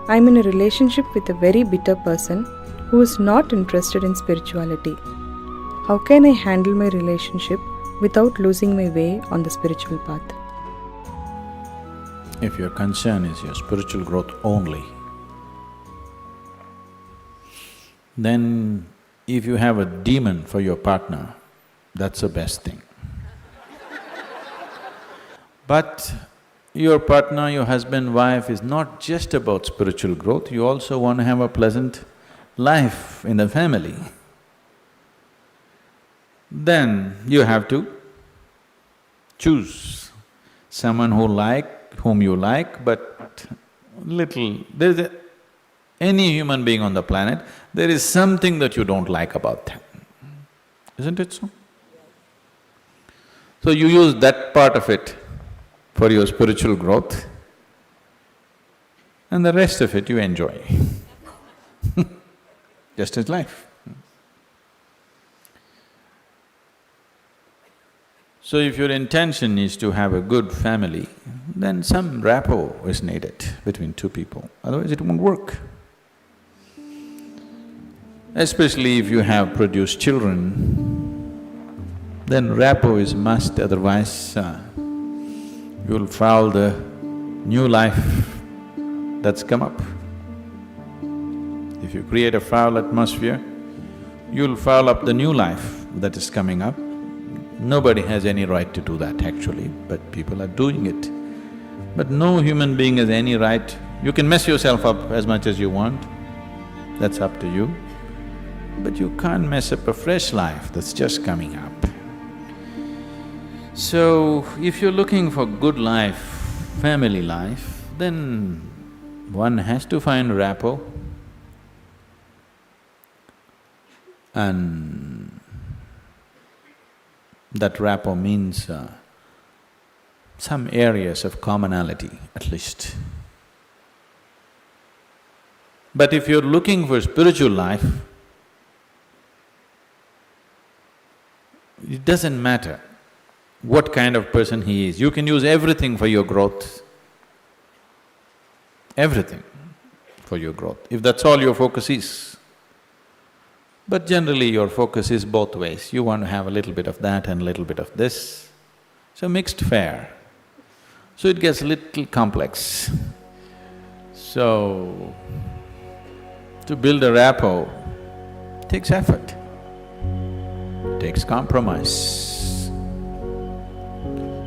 I'm in a relationship with a very bitter person who is not interested in spirituality. How can I handle my relationship without losing my way on the spiritual path? If your concern is your spiritual growth only, then if you have a demon for your partner, that's the best thing. But your partner, your husband, wife is not just about spiritual growth, you also want to have a pleasant life in the family. Then you have to choose someone whom you like, but any human being on the planet, there is something that you don't like about them, isn't it so? So you use that part of it for your spiritual growth, and the rest of it you enjoy. Just as life. So if your intention is to have a good family, then some rapport is needed between two people, otherwise it won't work. Especially if you have produced children, then rapport is must, otherwise you'll foul the new life that's come up. If you create a foul atmosphere, you'll foul up the new life that is coming up. Nobody has any right to do that actually, but people are doing it. But no human being has any right. You can mess yourself up as much as you want, that's up to you. But you can't mess up a fresh life that's just coming up. So, if you're looking for good life, family life, then one has to find rapport. And that rapport means some areas of commonality at least. But if you're looking for spiritual life, it doesn't matter what kind of person he is, you can use everything for your growth, everything for your growth, if that's all your focus is. But generally your focus is both ways, you want to have a little bit of that and a little bit of this, so mixed fare. So it gets a little complex. So, to build a rapport takes effort, takes compromise,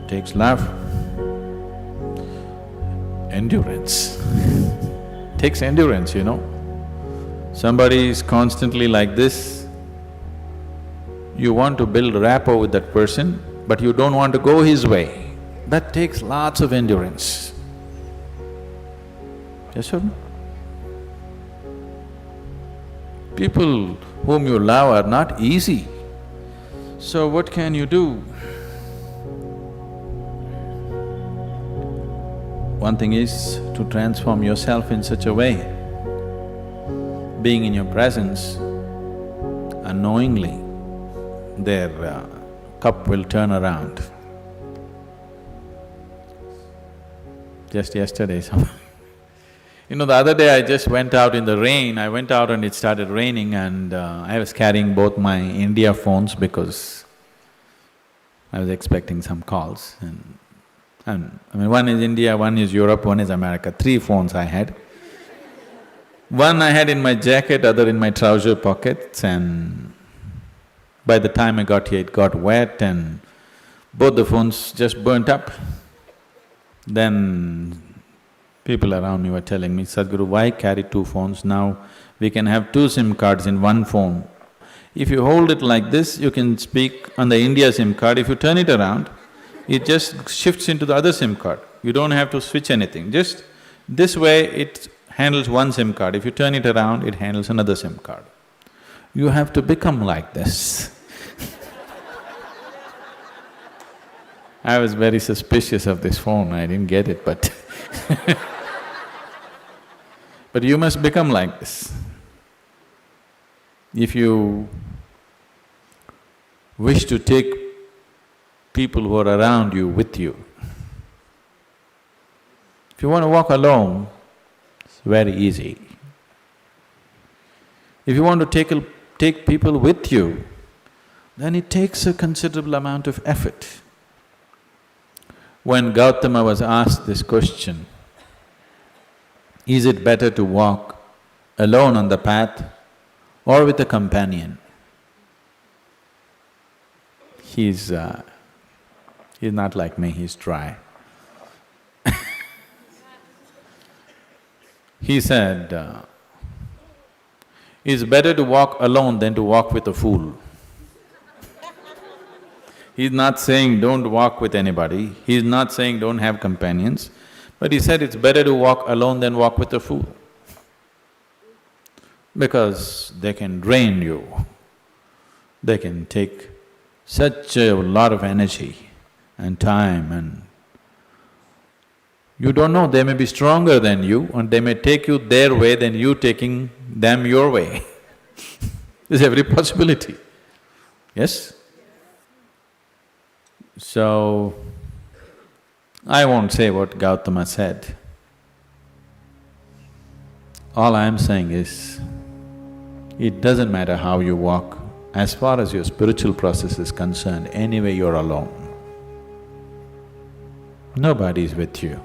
takes love, endurance. Takes endurance, you know. Somebody is constantly like this, you want to build rapport with that person, but you don't want to go his way. That takes lots of endurance. Yes or no? People whom you love are not easy. So what can you do? One thing is to transform yourself in such a way, being in your presence, unknowingly, their cup will turn around. Just yesterday, you know, the other day I just went out in the rain, I went out and it started raining and I was carrying both my India phones because I was expecting some calls and I mean, one is India, one is Europe, one is America, 3 phones I had. One I had in my jacket, other in my trouser pockets, and by the time I got here it got wet and both the phones just burnt up. Then people around me were telling me, Sadhguru, why carry 2 phones? Now we can have 2 SIM cards in one phone. If you hold it like this, you can speak on the India SIM card. If you turn it around, it just shifts into the other SIM card. You don't have to switch anything, just this way it handles one SIM card. If you turn it around, it handles another SIM card. You have to become like this. I was very suspicious of this phone, I didn't get it, but but you must become like this. If you wish to take people who are around you with you, if you want to walk alone, It's very easy. If you want to take people with you, then it takes a considerable amount of effort. When Gautama was asked this question, is it better to walk alone on the path or with a companion? He's not like me, he's dry. He said, it's better to walk alone than to walk with a fool. He's not saying don't walk with anybody, he's not saying don't have companions, but he said it's better to walk alone than walk with a fool. Because they can drain you, they can take such a lot of energy and time, and you don't know, they may be stronger than you and they may take you their way than you taking them your way. There's every possibility, yes? So, I won't say what Gautama said. All I'm saying is, it doesn't matter how you walk, as far as your spiritual process is concerned, anyway you're alone. Nobody is with you.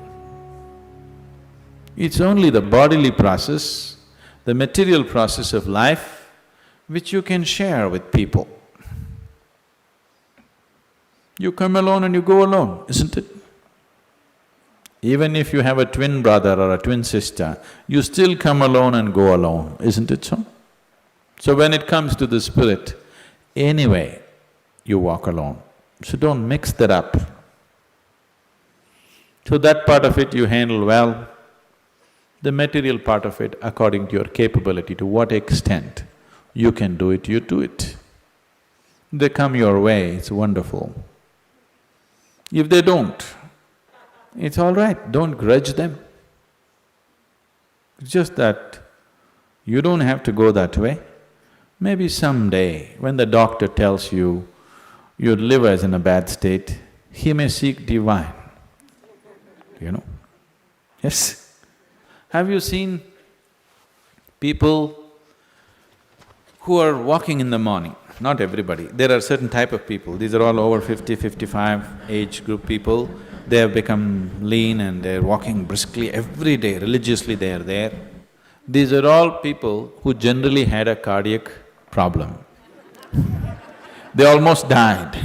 It's only the bodily process, the material process of life, which you can share with people. You come alone and you go alone, isn't it? Even if you have a twin brother or a twin sister, you still come alone and go alone, isn't it so? So when it comes to the spirit, anyway, you walk alone. So don't mix that up. So that part of it you handle well. The material part of it, according to your capability, to what extent you can do it, you do it. They come your way, it's wonderful. If they don't, it's all right, don't grudge them. It's just that you don't have to go that way. Maybe someday, when the doctor tells you your liver is in a bad state, he may seek divine, you know. Yes. Have you seen people who are walking in the morning? Not everybody, there are certain type of people, these are all over 50, 55 age group people. They have become lean and they're walking briskly every day, religiously they are there. These are all people who generally had a cardiac problem. They almost died.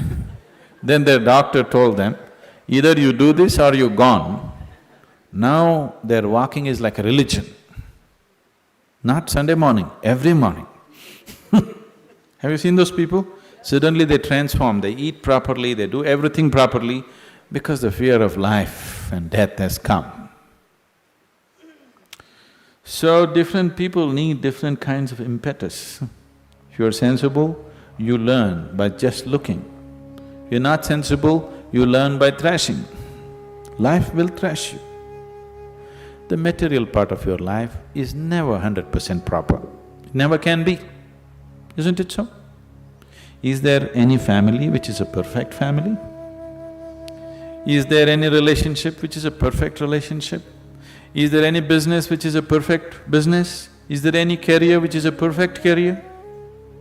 Then their doctor told them, either you do this or you're gone. Now their walking is like a religion. Not Sunday morning, every morning. Have you seen those people? Suddenly they transform, they eat properly, they do everything properly because the fear of life and death has come. So different people need different kinds of impetus. If you're sensible, you learn by just looking. If you're not sensible, you learn by thrashing. Life will thrash you. The material part of your life is never 100% proper, it never can be, isn't it so? Is there any family which is a perfect family? Is there any relationship which is a perfect relationship? Is there any business which is a perfect business? Is there any career which is a perfect career?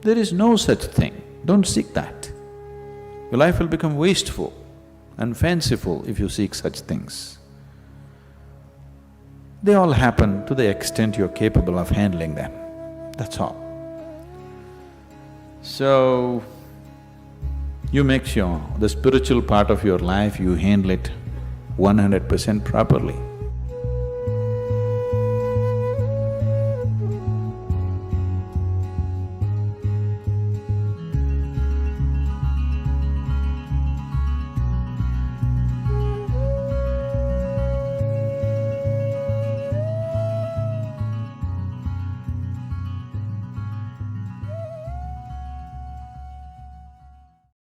There is no such thing, don't seek that. Your life will become wasteful and fanciful if you seek such things. They all happen to the extent you're capable of handling them, that's all. So, you make sure the spiritual part of your life, you handle it 100% properly.